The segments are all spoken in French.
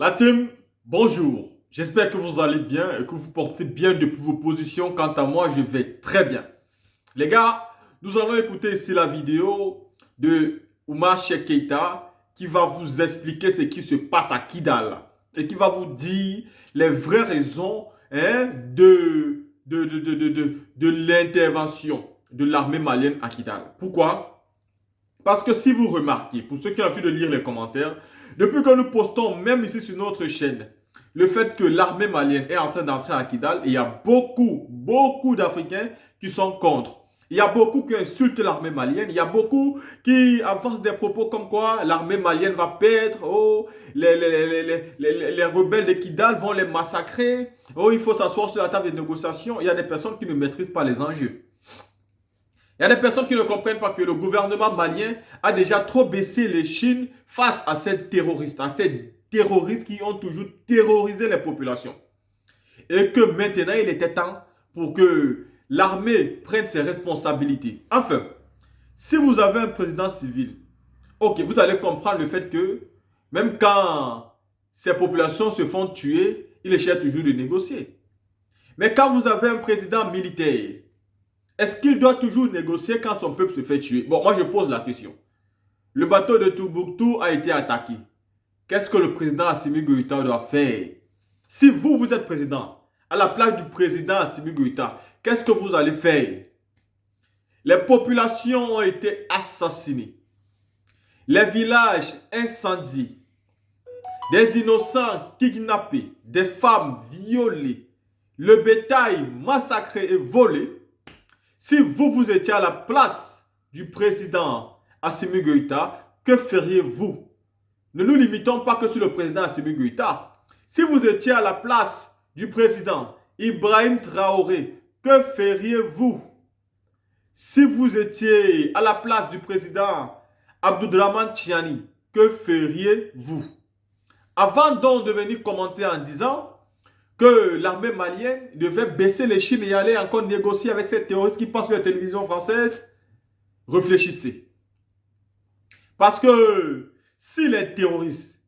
La team, bonjour. J'espère que vous allez bien et que vous portez bien depuis vos positions. Quant à moi, je vais très bien. Les gars, nous allons écouter ici la vidéo de Oumar Cheikh Keïta qui va vous expliquer ce qui se passe à Kidal et qui va vous dire les vraies raisons de l'intervention de l'armée malienne à Kidal. Pourquoi? Parce que si vous remarquez, pour ceux qui ont l'habitude de lire les commentaires, depuis que nous postons, même ici sur notre chaîne, le fait que l'armée malienne est en train d'entrer à Kidal, il y a beaucoup d'Africains qui sont contre. Il y a beaucoup qui insultent l'armée malienne. Il y a beaucoup qui avancent des propos comme quoi l'armée malienne va perdre. Oh, les rebelles de Kidal vont les massacrer. Oh, il faut s'asseoir sur la table de négociation. Il y a des personnes qui ne maîtrisent pas les enjeux. Il y a des personnes qui ne comprennent pas que le gouvernement malien a déjà trop baissé les chines face à ces terroristes qui ont toujours terrorisé les populations. Et que maintenant, il était temps pour que l'armée prenne ses responsabilités. Enfin, si vous avez un président civil, ok, vous allez comprendre le fait que même quand ces populations se font tuer, il essaie toujours de négocier. Mais quand vous avez un président militaire, est-ce qu'il doit toujours négocier quand son peuple se fait tuer? Bon, moi je pose la question. Le bateau de Tombouctou a été attaqué. Qu'est-ce que le président Assimi Goïta doit faire? Si vous êtes président, à la place du président Assimi Goïta, qu'est-ce que vous allez faire? Les populations ont été assassinées. Les villages incendiés. Des innocents kidnappés. Des femmes violées. Le bétail massacré et volé. Si vous étiez à la place du président Assimi Goïta, que feriez-vous? Ne nous limitons pas que sur le président Assimi Goïta. Si vous étiez à la place du président Ibrahim Traoré, que feriez-vous? Si vous étiez à la place du président Abdourahmane Tiani, que feriez-vous? Avant donc de venir commenter en disant que l'armée malienne devait baisser les chines et aller encore négocier avec ces terroristes qui passent sur la télévision française, réfléchissez. Parce que si les terroristes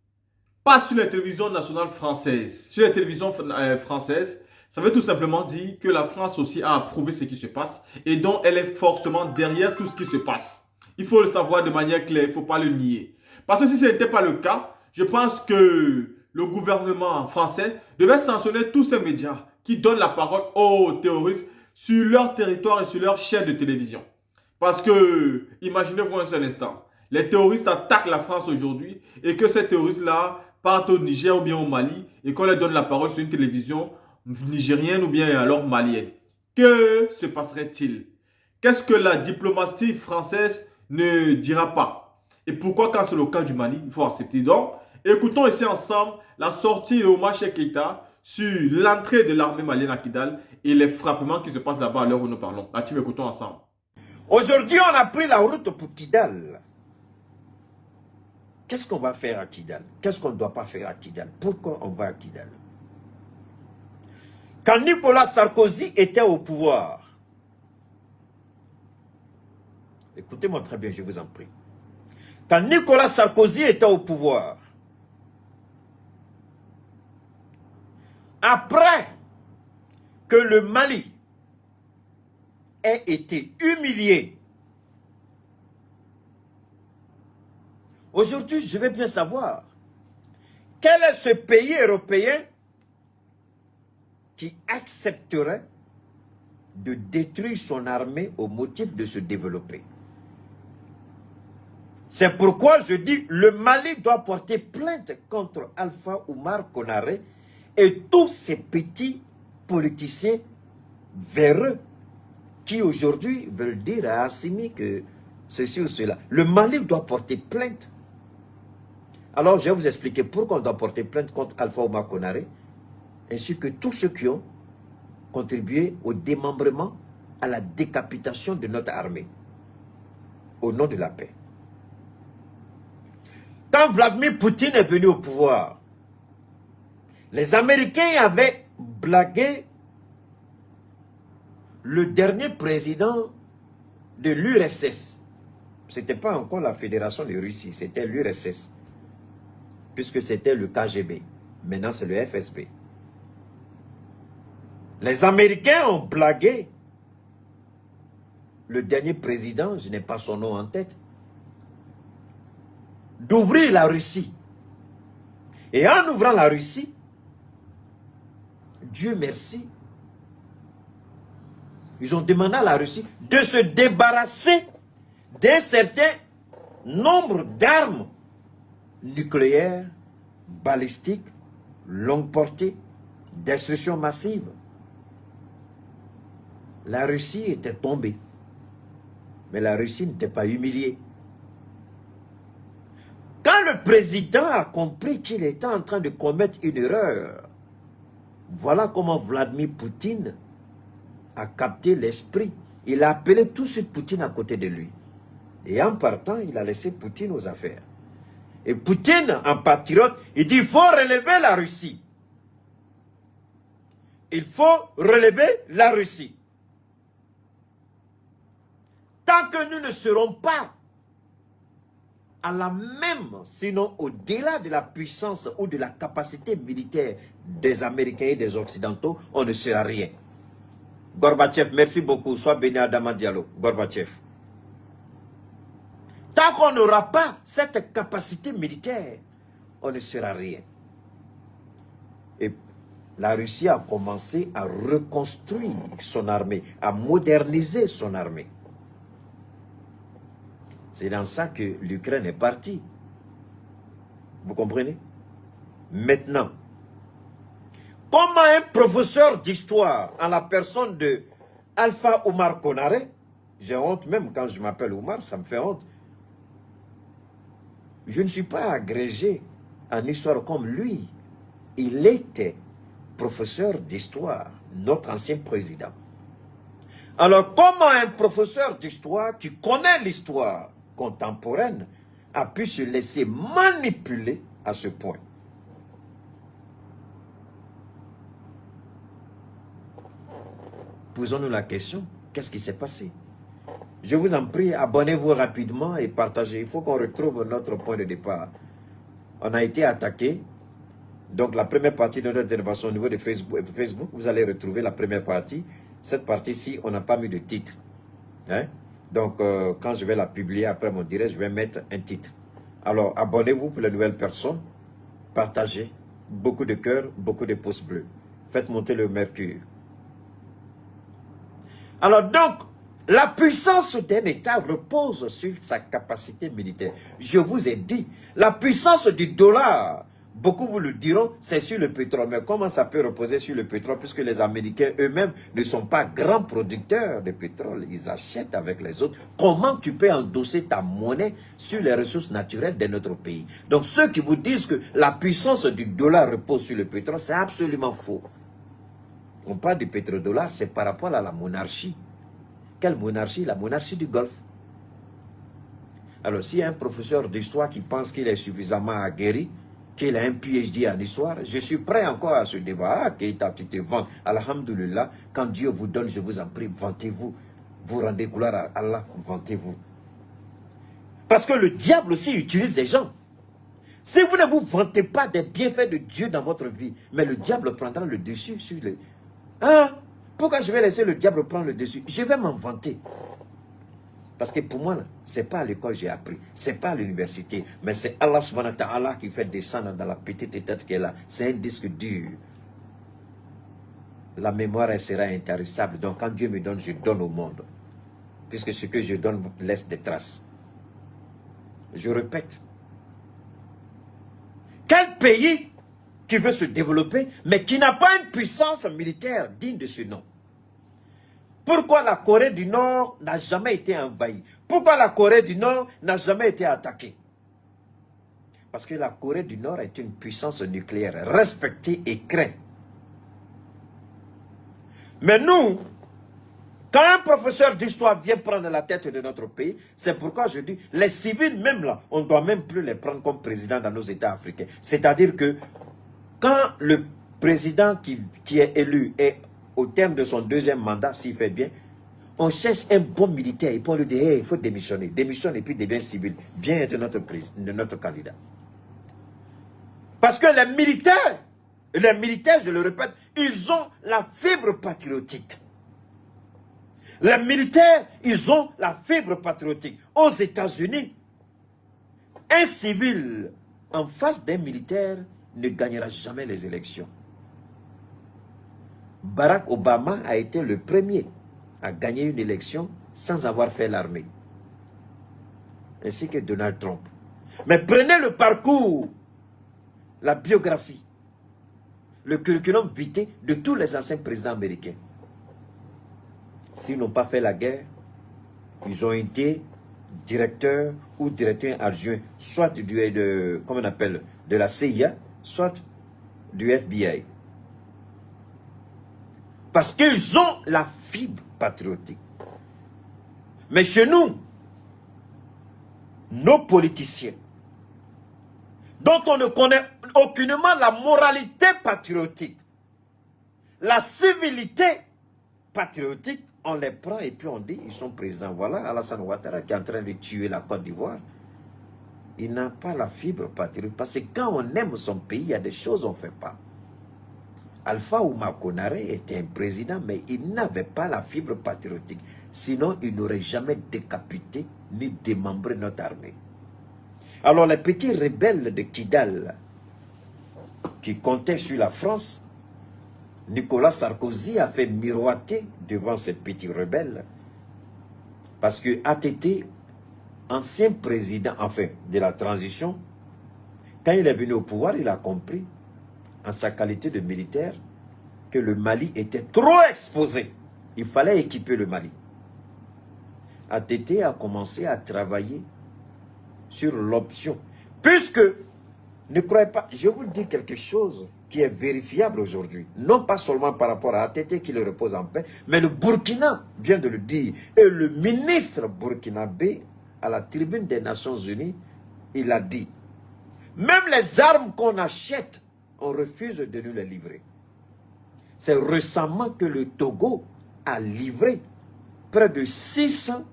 passent sur les télévisions nationales françaises, sur les télévisions françaises, ça veut tout simplement dire que la France aussi a approuvé ce qui se passe et donc elle est forcément derrière tout ce qui se passe. Il faut le savoir de manière claire, il ne faut pas le nier. Parce que si ce n'était pas le cas, je pense que le gouvernement français devait sanctionner tous ces médias qui donnent la parole aux terroristes sur leur territoire et sur leur chaîne de télévision. Parce que, imaginez-vous un seul instant, les terroristes attaquent la France aujourd'hui et que ces terroristes-là partent au Niger ou bien au Mali et qu'on leur donne la parole sur une télévision nigérienne ou bien alors malienne. Que se passerait-il? Qu'est-ce que la diplomatie française ne dira pas? Et pourquoi quand c'est le cas du Mali, il faut accepter? Donc, écoutons ici ensemble la sortie de Oumar Cheikh Keïta sur l'entrée de l'armée malienne à Kidal et les frappements qui se passent là-bas à l'heure où nous parlons. La team, écoutons ensemble. Aujourd'hui, on a pris la route pour Kidal. Qu'est-ce qu'on va faire à Kidal? Qu'est-ce qu'on ne doit pas faire à Kidal? Pourquoi on va à Kidal? Quand Nicolas Sarkozy était au pouvoir, écoutez-moi très bien, je vous en prie. Quand Nicolas Sarkozy était au pouvoir, après que le Mali ait été humilié, aujourd'hui, je veux bien savoir quel est ce pays européen qui accepterait de détruire son armée au motif de se développer. C'est pourquoi je dis le Mali doit porter plainte contre Alpha Oumar Konaré et tous ces petits politiciens véreux qui aujourd'hui veulent dire à Assimi que ceci ou cela. Le Mali doit porter plainte. Alors je vais vous expliquer pourquoi on doit porter plainte contre Alpha Oumar Konaré ainsi que tous ceux qui ont contribué au démembrement, à la décapitation de notre armée au nom de la paix. Quand Vladimir Poutine est venu au pouvoir, les Américains avaient blagué le dernier président de l'URSS. Ce n'était pas encore la Fédération de Russie, c'était l'URSS, puisque c'était le KGB. Maintenant, c'est le FSB. Les Américains ont blagué. Le dernier président, je n'ai pas son nom en tête, d'ouvrir la Russie. Et en ouvrant la Russie, Dieu merci, ils ont demandé à la Russie de se débarrasser d'un certain nombre d'armes nucléaires, balistiques, longue portée, destruction massive. La Russie était tombée. Mais la Russie n'était pas humiliée. Quand le président a compris qu'il était en train de commettre une erreur, voilà comment Vladimir Poutine a capté l'esprit. Il a appelé tout de suite Poutine à côté de lui. Et en partant, il a laissé Poutine aux affaires. Et Poutine, en patriote, il dit, il faut relever la Russie. Il faut relever la Russie. Tant que nous ne serons pas à la même, sinon au-delà de la puissance ou de la capacité militaire des Américains et des Occidentaux, on ne sera rien. Gorbatchev, merci beaucoup. Sois béni Adama Diallo. Gorbatchev. Tant qu'on n'aura pas cette capacité militaire, on ne sera rien. Et la Russie a commencé à reconstruire son armée, à moderniser son armée. C'est dans ça que l'Ukraine est partie. Vous comprenez? Maintenant, comment un professeur d'histoire, en la personne de Alpha Oumar Konaré, j'ai honte même quand je m'appelle Oumar, ça me fait honte. Je ne suis pas agrégé en histoire comme lui. Il était professeur d'histoire, notre ancien président. Alors, comment un professeur d'histoire qui connaît l'histoire contemporaine a pu se laisser manipuler à ce point? Posons-nous la question, qu'est-ce qui s'est passé? Je vous en prie, abonnez-vous rapidement et partagez. Il faut qu'on retrouve notre point de départ. On a été attaqué. Donc la première partie de notre intervention au niveau de Facebook, vous allez retrouver la première partie. Cette partie-ci, on n'a pas mis de titre. Hein? Donc quand je vais la publier après mon direct, je vais mettre un titre. Alors abonnez-vous pour les nouvelles personnes. Partagez. Beaucoup de cœurs, beaucoup de pouces bleus. Faites monter le mercure. Alors donc, la puissance d'un État repose sur sa capacité militaire. Je vous ai dit, la puissance du dollar, beaucoup vous le diront, c'est sur le pétrole. Mais comment ça peut reposer sur le pétrole puisque les Américains eux-mêmes ne sont pas grands producteurs de pétrole. Ils achètent avec les autres. Comment tu peux endosser ta monnaie sur les ressources naturelles de notre pays? Donc ceux qui vous disent que la puissance du dollar repose sur le pétrole, c'est absolument faux. On parle du pétrodollar, c'est par rapport à la monarchie. Quelle monarchie? La monarchie du Golfe. Alors, s'il y a un professeur d'histoire qui pense qu'il est suffisamment aguerri, qu'il a un PhD en histoire, je suis prêt encore à ce débat. Ah, Keïta, tu te vantes. Alhamdulillah, quand Dieu vous donne, je vous en prie, vantez-vous. Vous rendez gloire à Allah, vantez-vous. Parce que le diable aussi utilise des gens. Si vous ne vous vantez pas des bienfaits de Dieu dans votre vie, mais le diable prendra le dessus sur les... Ah, pourquoi je vais laisser le diable prendre le dessus? Je vais m'en vanter. Parce que pour moi, ce n'est pas à l'école que j'ai appris. Ce n'est pas à l'université. Mais c'est Allah subhanahu wa ta'ala qui fait descendre dans la petite tête qui est là. C'est un disque dur. La mémoire, elle sera intarissable. Donc quand Dieu me donne, je donne au monde. Puisque ce que je donne laisse des traces. Je répète. Quel pays qui veut se développer, mais qui n'a pas une puissance militaire digne de ce nom? Pourquoi la Corée du Nord n'a jamais été envahie? Pourquoi la Corée du Nord n'a jamais été attaquée? Parce que la Corée du Nord est une puissance nucléaire respectée et crainte. Mais nous, quand un professeur d'histoire vient prendre la tête de notre pays, c'est pourquoi je dis, les civils même là, on ne doit même plus les prendre comme président dans nos États africains. C'est-à-dire que quand le président qui est élu est au terme de son deuxième mandat, s'il fait bien, on cherche un bon militaire et puis on lui dit, hey, il faut démissionner. Démissionne et puis deviens civil. Viens être notre candidat. Parce que les militaires Les militaires, je le répète, ils ont la fibre patriotique. Les militaires, ils ont la fibre patriotique. Aux États-Unis, un civil en face d'un militaire ne gagnera jamais les élections. Barack Obama a été le premier à gagner une élection sans avoir fait l'armée. Ainsi que Donald Trump. Mais prenez le parcours, la biographie, le curriculum vitae de tous les anciens présidents américains. S'ils n'ont pas fait la guerre, ils ont été directeurs ou directeurs adjoints, soit comment on appelle, de la CIA, soit du FBI. Parce qu'ils ont la fibre patriotique. Mais chez nous, nos politiciens, dont on ne connaît aucunement la moralité patriotique, la civilité patriotique, on les prend et puis on dit, ils sont présidents. Voilà Alassane Ouattara qui est en train de tuer la Côte d'Ivoire. Il n'a pas la fibre patriotique. Parce que quand on aime son pays, il y a des choses qu'on ne fait pas. Alpha Oumar Konaré était un président, mais il n'avait pas la fibre patriotique. Sinon, il n'aurait jamais décapité ni démembré notre armée. Alors, les petits rebelles de Kidal, qui comptaient sur la France, Nicolas Sarkozy a fait miroiter devant ces petits rebelles. Parce que ATT, ancien président, enfin, de la transition, quand il est venu au pouvoir, il a compris, en sa qualité de militaire, que le Mali était trop exposé. Il fallait équiper le Mali. ATT a commencé à travailler sur l'option. Puisque, ne croyez pas, je vous dis quelque chose qui est vérifiable aujourd'hui. Non pas seulement par rapport à ATT qui le repose en paix, mais le Burkina vient de le dire. Et le ministre burkinabé, à la tribune des Nations Unies, il a dit, même les armes qu'on achète, on refuse de nous les livrer. C'est récemment que le Togo a livré près de 600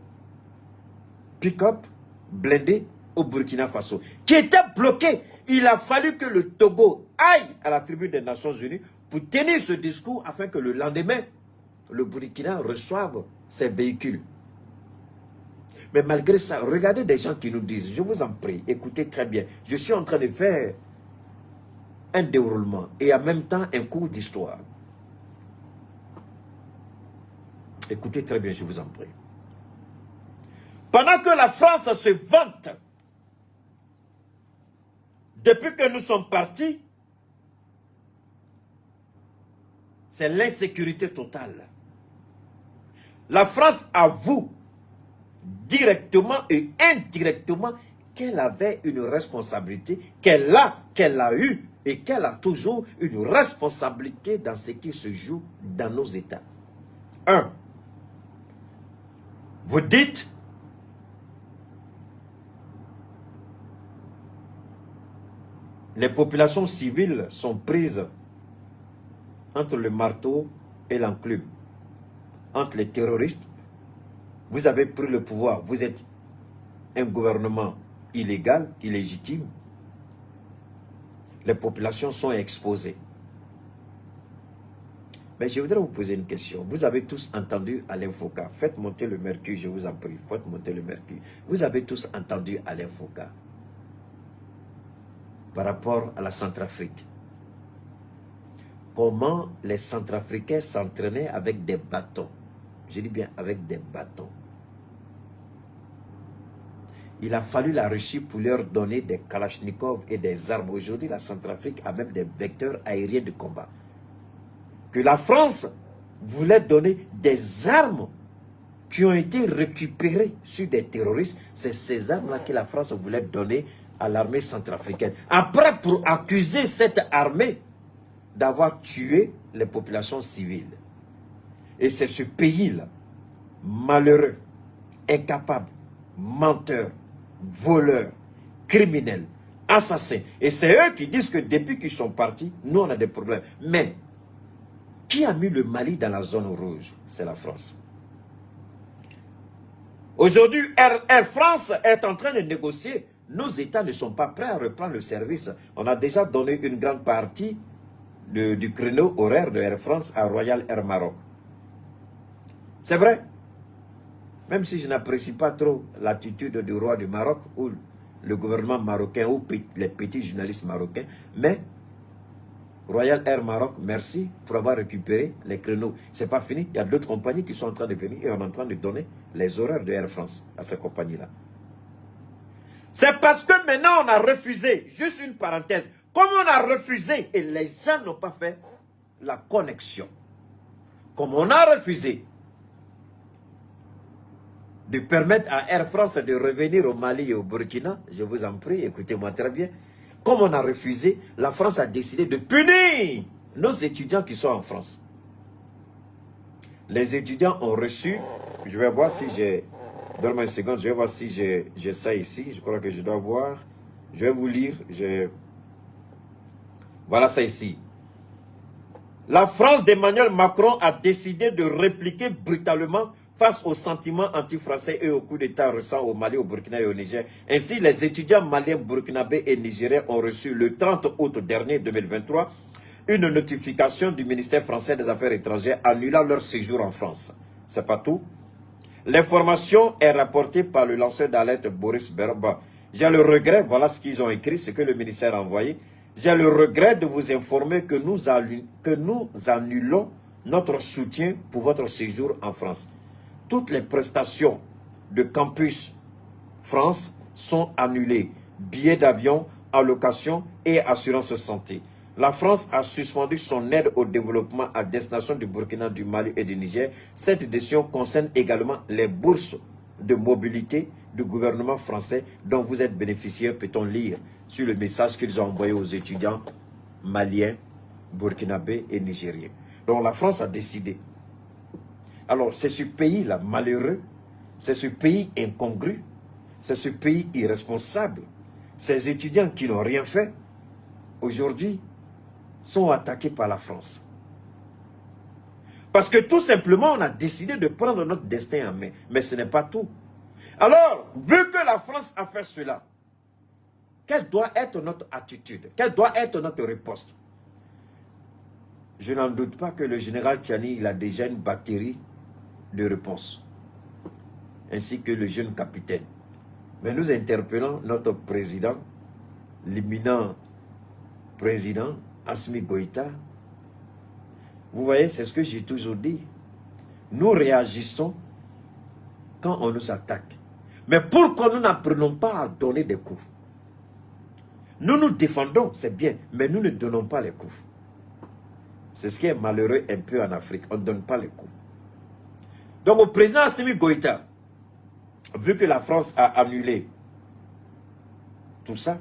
pick-up blindés au Burkina Faso, qui étaient bloqués. Il a fallu que le Togo aille à la tribune des Nations Unies pour tenir ce discours afin que le lendemain, le Burkina reçoive ses véhicules. Mais malgré ça, regardez des gens qui nous disent, je vous en prie, écoutez très bien, je suis en train de faire un déroulement et en même temps un cours d'histoire. Écoutez très bien, je vous en prie. Pendant que la France se vante, depuis que nous sommes partis, c'est l'insécurité totale. La France avoue directement et indirectement qu'elle avait une responsabilité, qu'elle a eue et qu'elle a toujours une responsabilité dans ce qui se joue dans nos États. 1. Vous dites, les populations civiles sont prises entre le marteau et l'enclume, entre les terroristes. Vous avez pris le pouvoir, vous êtes un gouvernement illégal, illégitime. Les populations sont exposées. Mais je voudrais vous poser une question. Vous avez tous entendu Alain Foucault. Faites monter le mercure, je vous en prie. Faites monter le mercure. Vous avez tous entendu Alain Foucault par rapport à la Centrafrique. Comment les Centrafricains s'entraînaient avec des bâtons. Je dis bien avec des bâtons. Il a fallu la Russie pour leur donner des kalachnikovs et des armes. Aujourd'hui, la Centrafrique a même des vecteurs aériens de combat. Que la France voulait donner des armes qui ont été récupérées sur des terroristes. C'est ces armes-là que la France voulait donner à l'armée centrafricaine. Après, pour accuser cette armée d'avoir tué les populations civiles. Et c'est ce pays-là, malheureux, incapable, menteur, voleur, criminel, assassin. Et c'est eux qui disent que depuis qu'ils sont partis, nous on a des problèmes. Mais qui a mis le Mali dans la zone rouge? C'est la France. Aujourd'hui, Air France est en train de négocier. Nos États ne sont pas prêts à reprendre le service. On a déjà donné une grande partie du créneau horaire de Air France à Royal Air Maroc. C'est vrai. Même si je n'apprécie pas trop l'attitude du roi du Maroc ou le gouvernement marocain ou les petits journalistes marocains, mais Royal Air Maroc, merci pour avoir récupéré les créneaux. C'est pas fini, il y a d'autres compagnies qui sont en train de venir et on est en train de donner les horaires de Air France à ces compagnies-là. C'est parce que maintenant on a refusé, juste une parenthèse, comme on a refusé et les gens n'ont pas fait la connexion, comme on a refusé de permettre à Air France de revenir au Mali et au Burkina, je vous en prie, écoutez-moi très bien, comme on a refusé, la France a décidé de punir nos étudiants qui sont en France. Les étudiants ont reçu, je vais voir si j'ai, donne-moi une seconde, je vais voir si j'ai ça ici, je crois que je dois voir, je vais vous lire, voilà ça ici. La France d'Emmanuel Macron a décidé de répliquer brutalement face aux sentiments anti-français et au coup d'État récent au Mali, au Burkina et au Niger. Ainsi, les étudiants maliens, burkinabés et nigériens ont reçu le 30 août dernier 2023 une notification du ministère français des Affaires étrangères annulant leur séjour en France. C'est pas tout. L'information est rapportée par le lanceur d'alerte Boris Berba. J'ai le regret, voilà ce qu'ils ont écrit, ce que le ministère a envoyé. J'ai le regret de vous informer que nous annulons notre soutien pour votre séjour en France. Toutes les prestations de Campus France sont annulées. Billets d'avion, allocations et assurance santé. La France a suspendu son aide au développement à destination du Burkina, du Mali et du Niger. Cette décision concerne également les bourses de mobilité du gouvernement français dont vous êtes bénéficiaire, peut-on lire sur le message qu'ils ont envoyé aux étudiants maliens, burkinabés et nigériens. Donc la France a décidé. Alors c'est ce pays-là malheureux, c'est ce pays incongru, c'est ce pays irresponsable. Ces étudiants qui n'ont rien fait, aujourd'hui, sont attaqués par la France. Parce que tout simplement, on a décidé de prendre notre destin en main. Mais ce n'est pas tout. Alors, vu que la France a fait cela, quelle doit être notre attitude? Quelle doit être notre riposte? Je n'en doute pas que le général Tiani, il a déjà une batterie de réponses. Ainsi que le jeune capitaine. Mais nous interpellons notre président, l'éminent président, Assimi Goïta. Vous voyez, c'est ce que j'ai toujours dit. Nous réagissons quand on nous attaque. Mais pourquoi nous n'apprenons pas à donner des coups? Nous nous défendons, c'est bien, mais nous ne donnons pas les coups. C'est ce qui est malheureux un peu en Afrique. On ne donne pas les coups. Donc au président Assimi Goïta, vu que la France a annulé tout ça,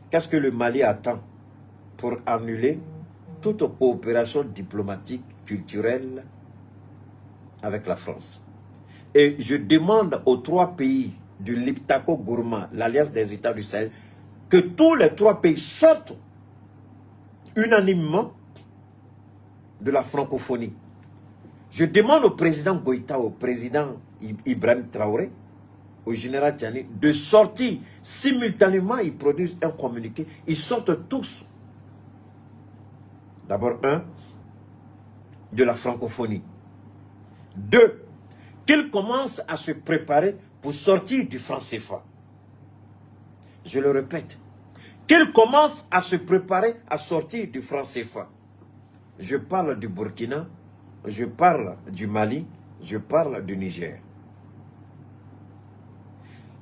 qu'est-ce que le Mali attend pour annuler toute coopération diplomatique, culturelle avec la France? Et je demande aux trois pays du Liptako Gourma, l'Alliance des États du Sahel, que tous les trois pays sortent unanimement de la francophonie. Je demande au président Goïta, au président Ibrahim Traoré, au général Tiani, de sortir simultanément. Ils produisent un communiqué. Ils sortent tous. D'abord, de la francophonie. 2, qu'ils commencent à se préparer pour sortir du franc CFA. Je le répète. Qu'ils commencent à se préparer à sortir du franc CFA. Je parle du Burkina, je parle du Mali, je parle du Niger.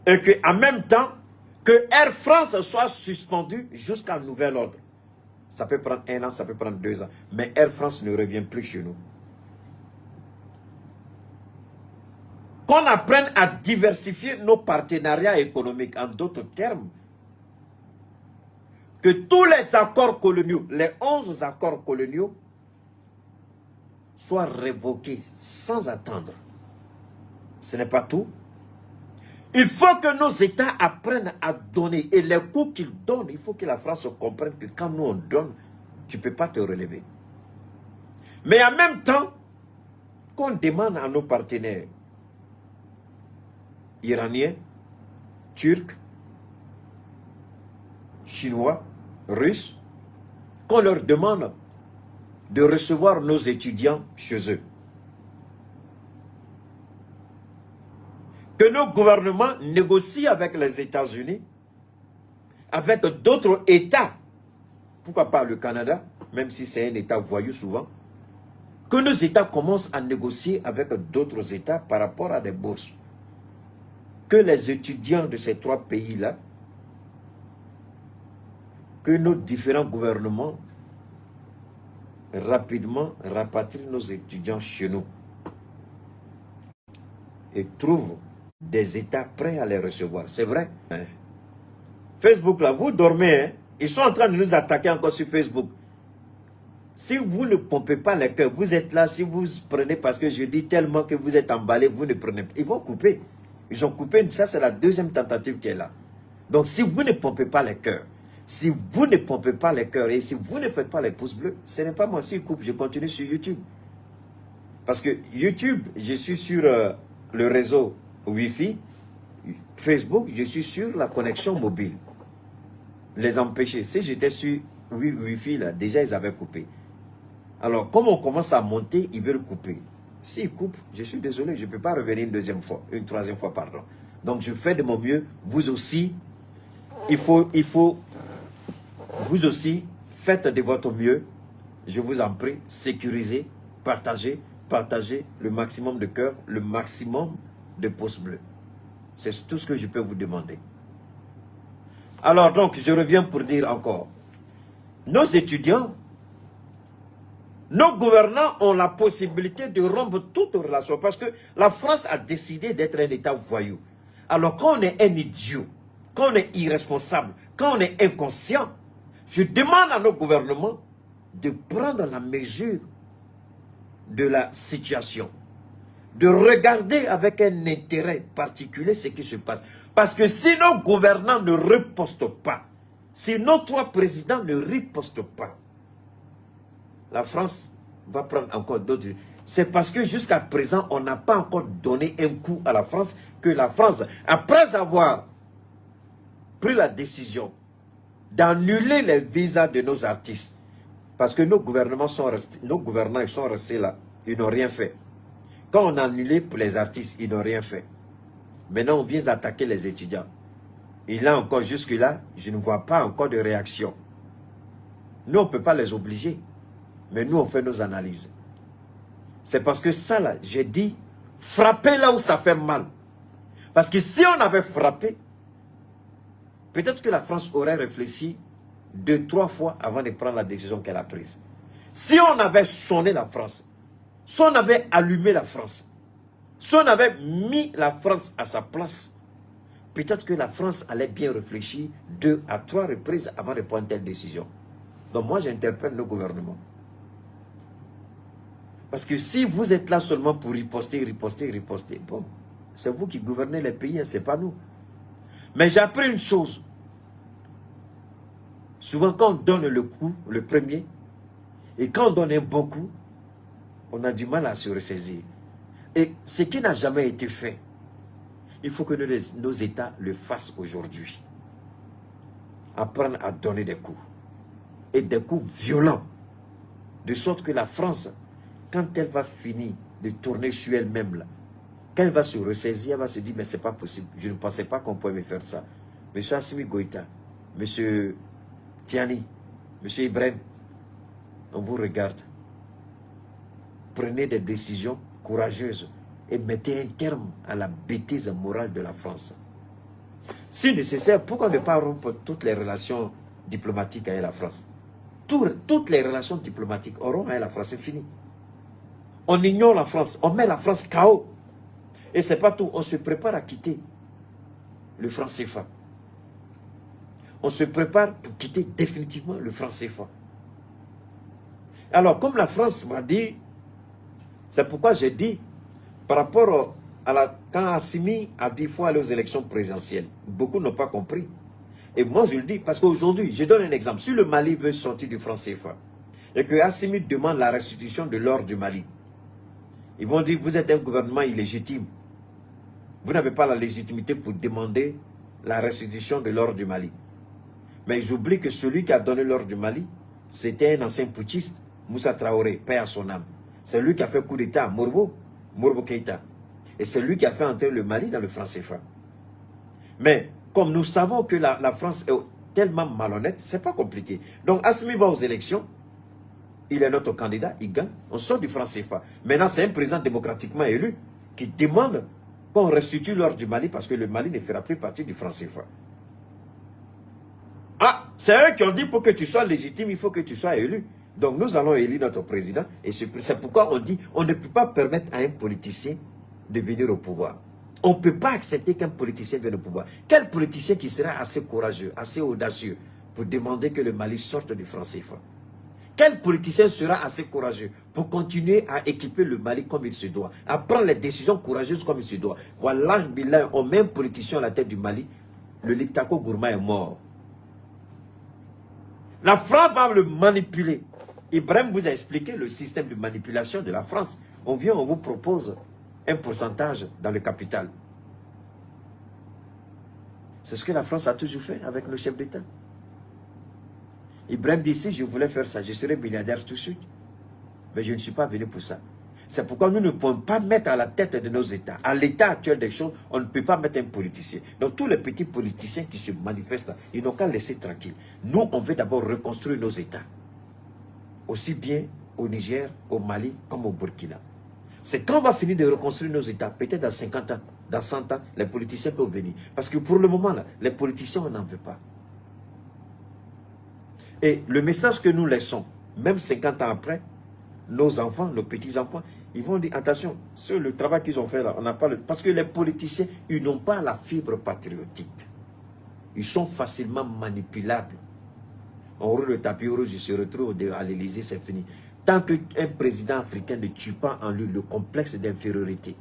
Et qu'en même temps, que Air France soit suspendu jusqu'à nouvel ordre. Ça peut prendre 1 an, ça peut prendre 2 ans. Mais Air France ne revient plus chez nous. Qu'on apprenne à diversifier nos partenariats économiques. En d'autres termes, que tous les accords coloniaux, les 11 accords coloniaux, soient révoqués sans attendre. Ce n'est pas tout. Il faut que nos États apprennent à donner. Et les coups qu'ils donnent, il faut que la France comprenne que quand nous on donne, tu ne peux pas te relever. Mais en même temps, qu'on demande à nos partenaires iraniens, turcs, chinois, russes, qu'on leur demande de recevoir nos étudiants chez eux. Que nos gouvernements négocient avec les États-Unis, avec d'autres États, pourquoi pas le Canada, même si c'est un État voyou souvent, que nos États commencent à négocier avec d'autres États par rapport à des bourses. Que les étudiants de ces trois pays-là, que nos différents gouvernements rapidement rapatrient nos étudiants chez nous et trouvent des États prêts à les recevoir. C'est vrai. Hein? Facebook, là, vous dormez. Hein? Ils sont en train de nous attaquer encore sur Facebook. Si vous ne pompez pas les cœurs, vous êtes là, si vous prenez, parce que je dis tellement que vous êtes emballé, vous ne prenez pas. Ils vont couper. Ils ont coupé, ça c'est la deuxième tentative qui est là. Donc si vous ne pompez pas les cœurs, si vous ne pompez pas les cœurs et si vous ne faites pas les pouces bleus, ce n'est pas moi. S'ils coupent, je continue sur YouTube. Parce que YouTube, je suis sur le réseau Wi-Fi. Facebook, je suis sur la connexion mobile. Les empêcher. Si j'étais sur Wi-Fi, là, déjà ils avaient coupé. Alors, comme on commence à monter, ils veulent couper. S'ils coupent, je suis désolé, je ne peux pas revenir une deuxième fois, une troisième fois, pardon. Donc, je fais de mon mieux. Vous aussi, vous aussi, faites de votre mieux. Je vous en prie, sécurisez, partagez le maximum de cœur, le maximum de pouces bleus. C'est tout ce que je peux vous demander. Alors, donc, je reviens pour dire encore, nos étudiants, nos gouvernants ont la possibilité de rompre toute relation parce que la France a décidé d'être un État voyou. Alors quand on est un idiot, quand on est irresponsable, quand on est inconscient, je demande à nos gouvernements de prendre la mesure de la situation, de regarder avec un intérêt particulier ce qui se passe. Parce que si nos gouvernants ne ripostent pas, si nos trois présidents ne ripostent pas, la France va prendre encore d'autres. C'est parce que jusqu'à présent, on n'a pas encore donné un coup à la France, que la France, après avoir pris la décision d'annuler les visas de nos artistes, parce que nos gouvernements sont restés, nos gouvernants ils sont restés là, ils n'ont rien fait. Quand on a annulé pour les artistes, ils n'ont rien fait. Maintenant, on vient attaquer les étudiants. Et là encore, jusque-là, je ne vois pas encore de réaction. Nous, on ne peut pas les obliger. Mais nous, on fait nos analyses. C'est parce que ça, là, j'ai dit, frappez là où ça fait mal. Parce que si on avait frappé, peut-être que la France aurait réfléchi 2-3 fois avant de prendre la décision qu'elle a prise. Si on avait sonné la France, si on avait allumé la France, si on avait mis la France à sa place, peut-être que la France allait bien réfléchir 2 à 3 reprises avant de prendre telle décision. Donc moi, j'interpelle nos gouvernements. Parce que si vous êtes là seulement pour riposter, bon, c'est vous qui gouvernez les pays, hein, c'est pas nous. Mais j'ai appris une chose. Souvent, quand on donne le coup, le premier, et quand on donne un bon coup, on a du mal à se ressaisir. Et ce qui n'a jamais été fait, il faut que nos États le fassent aujourd'hui. Apprendre à donner des coups. Et des coups violents. De sorte que la France, quand elle va finir de tourner sur elle-même, là, quand elle va se ressaisir, elle va se dire, mais c'est pas possible. Je ne pensais pas qu'on pouvait me faire ça. Monsieur Assimi Goïta, Monsieur Tiani, Monsieur Ibrahim, on vous regarde. Prenez des décisions courageuses et mettez un terme à la bêtise morale de la France. Si nécessaire, pourquoi ne pas rompre toutes les relations diplomatiques avec la France? Toutes les relations diplomatiques auront avec la France, c'est fini. On ignore la France, on met la France KO. Et c'est pas tout, on se prépare à quitter le franc CFA. On se prépare pour quitter définitivement le franc CFA. Alors, comme la France m'a dit, c'est pourquoi j'ai dit, par rapport à quand Assimi a dit qu'il faut aller aux élections présidentielles, beaucoup n'ont pas compris. Et moi, je le dis, parce qu'aujourd'hui, je donne un exemple. Si le Mali veut sortir du franc CFA, et que Assimi demande la restitution de l'or du Mali, ils vont dire, vous êtes un gouvernement illégitime. Vous n'avez pas la légitimité pour demander la restitution de l'or du Mali. Mais ils oublient que celui qui a donné l'or du Mali, c'était un ancien putschiste, Moussa Traoré, paix à son âme. C'est lui qui a fait coup d'état à Morbo Keïta. Et c'est lui qui a fait entrer le Mali dans le franc CFA. Mais comme nous savons que la France est tellement malhonnête, c'est pas compliqué. Donc Assimi va aux élections, il est notre candidat, il gagne, on sort du franc CFA. Maintenant, c'est un président démocratiquement élu qui demande qu'on restitue l'or du Mali parce que le Mali ne fera plus partie du franc CFA. Ah, c'est eux qui ont dit pour que tu sois légitime, il faut que tu sois élu. Donc nous allons élire notre président et c'est pourquoi on dit on ne peut pas permettre à un politicien de venir au pouvoir. On ne peut pas accepter qu'un politicien vienne au pouvoir. Quel politicien qui sera assez courageux, assez audacieux pour demander que le Mali sorte du franc CFA? Quel politicien sera assez courageux pour continuer à équiper le Mali comme il se doit, à prendre les décisions courageuses comme il se doit? Wallah billah, on met un politicien à la tête du Mali, le Liptako Gourma est mort. La France va le manipuler. Ibrahim vous a expliqué le système de manipulation de la France. On vient, on vous propose un pourcentage dans le capital. C'est ce que la France a toujours fait avec nos chefs d'État. Ibrahim dit, si je voulais faire ça, je serais milliardaire tout de suite. Mais je ne suis pas venu pour ça. C'est pourquoi nous ne pouvons pas mettre à la tête de nos États. À l'état actuel des choses, on ne peut pas mettre un politicien. Donc tous les petits politiciens qui se manifestent, ils n'ont qu'à laisser tranquille. Nous, on veut d'abord reconstruire nos États. Aussi bien au Niger, au Mali, comme au Burkina. C'est quand on va finir de reconstruire nos États, peut-être dans 50 ans, dans 100 ans, les politiciens peuvent venir. Parce que pour le moment, là, les politiciens, on n'en veut pas. Et le message que nous laissons, même 50 ans après, nos enfants, nos petits-enfants, ils vont dire, attention, sur le travail qu'ils ont fait là, on n'a pas le... Parce que les politiciens, ils n'ont pas la fibre patriotique. Ils sont facilement manipulables. On roule le tapis rouge, il se retrouve à l'Élysée, c'est fini. Tant qu'un président africain ne tue pas en lui le complexe d'infériorité,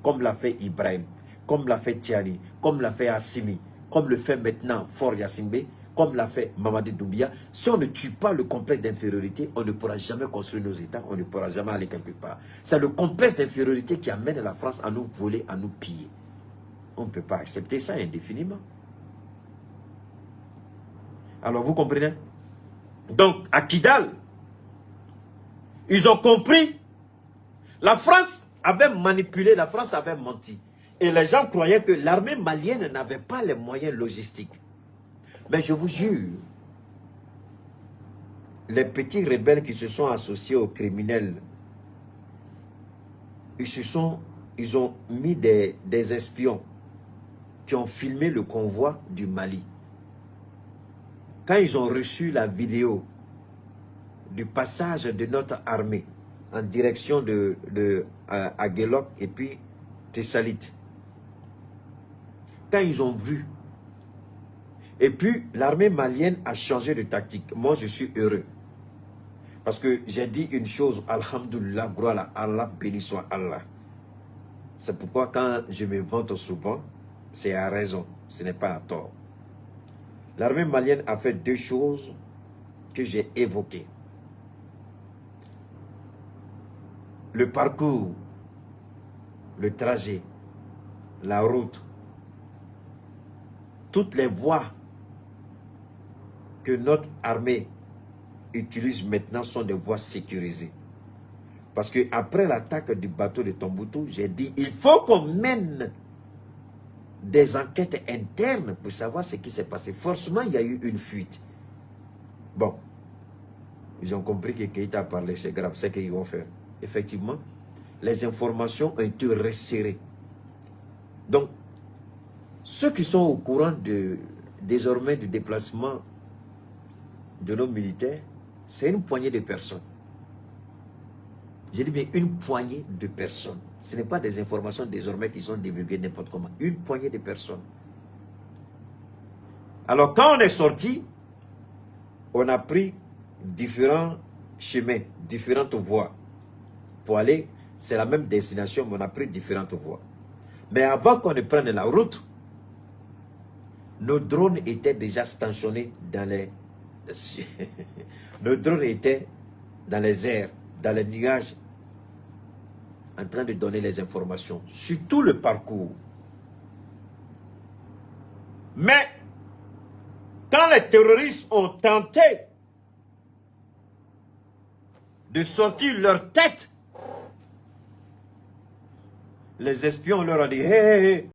comme l'a fait Ibrahim, comme l'a fait Tiani, comme l'a fait Assimi, comme le fait maintenant Faure Gnassingbé, comme l'a fait Mamadi Doumbia, si on ne tue pas le complexe d'infériorité, on ne pourra jamais construire nos États, on ne pourra jamais aller quelque part. C'est le complexe d'infériorité qui amène la France à nous voler, à nous piller. On ne peut pas accepter ça indéfiniment. Alors vous comprenez? Donc à Kidal, ils ont compris. La France avait manipulé, la France avait menti. Et les gens croyaient que l'armée malienne n'avait pas les moyens logistiques. Mais je vous jure, les petits rebelles qui se sont associés aux criminels, ils ont mis des espions qui ont filmé le convoi du Mali. Quand ils ont reçu la vidéo du passage de notre armée en direction de Aguelok et puis Tessalit, quand ils ont vu, et puis l'armée malienne a changé de tactique. Moi, je suis heureux. Parce que j'ai dit une chose, Alhamdulillah, gloire à Allah, béni soit Allah. C'est pourquoi quand je me vante souvent, c'est à raison, ce n'est pas à tort. L'armée malienne a fait deux choses que j'ai évoquées. Le parcours, le trajet, la route, toutes les voies que notre armée utilise maintenant sont des voies sécurisées. Parce que après l'attaque du bateau de Tombouctou, j'ai dit, il faut qu'on mène des enquêtes internes pour savoir ce qui s'est passé. Forcément, il y a eu une fuite. Bon, ils ont compris que Keïta a parlé, c'est grave, c'est ce qu'ils vont faire. Effectivement, les informations ont été resserrées. Donc, ceux qui sont au courant désormais du déplacement de nos militaires, c'est une poignée de personnes. J'ai dit bien une poignée de personnes. Ce n'est pas des informations désormais qui sont divulguées n'importe comment. Une poignée de personnes. Alors quand on est sorti, on a pris différents chemins, différentes voies. Pour aller, c'est la même destination, mais on a pris différentes voies. Mais avant qu'on ne prenne la route, nos drones étaient déjà stationnés dans les... nos drones étaient dans les airs, dans les nuages, en train de donner les informations sur tout le parcours. Mais, quand les terroristes ont tenté de sortir leur tête. Les espions leur ont dit, hé, hé, hé,